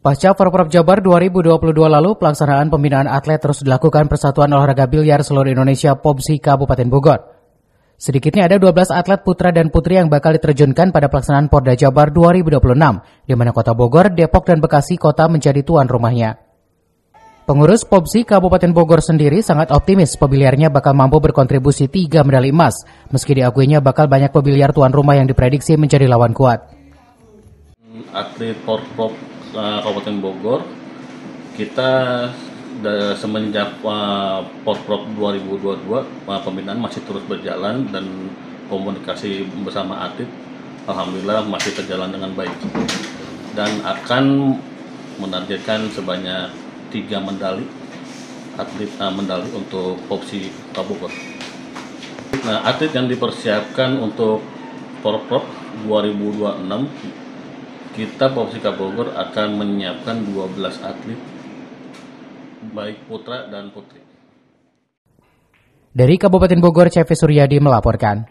Pasca Forprov Jabar 2022 lalu, pelaksanaan pembinaan atlet terus dilakukan Persatuan Olahraga Biliar Seluruh Indonesia POBSI Kabupaten Bogor. Sedikitnya ada 12 atlet putra dan putri yang bakal diterjunkan pada pelaksanaan Porda Jabar 2026, di mana Kota Bogor, Depok, dan Bekasi kota menjadi tuan rumahnya. Pengurus POBSI Kabupaten Bogor sendiri sangat optimis pebiliarnya bakal mampu berkontribusi 3 medali emas, meski diakuinya bakal banyak pebiliar tuan rumah yang diprediksi menjadi lawan kuat. Atlet Forprov Kabupaten Bogor, kita semenjak Forprov 2022 pembinaan masih terus berjalan dan komunikasi bersama atlet alhamdulillah masih berjalan dengan baik dan akan menargetkan sebanyak 3 medali medali untuk POBSI Bogor. Nah, atlet yang dipersiapkan untuk Forprov 2026 kita POBSI Bogor akan menyiapkan 12 atlet, baik putra dan putri. Dari Kabupaten Bogor, CV Suryadi melaporkan.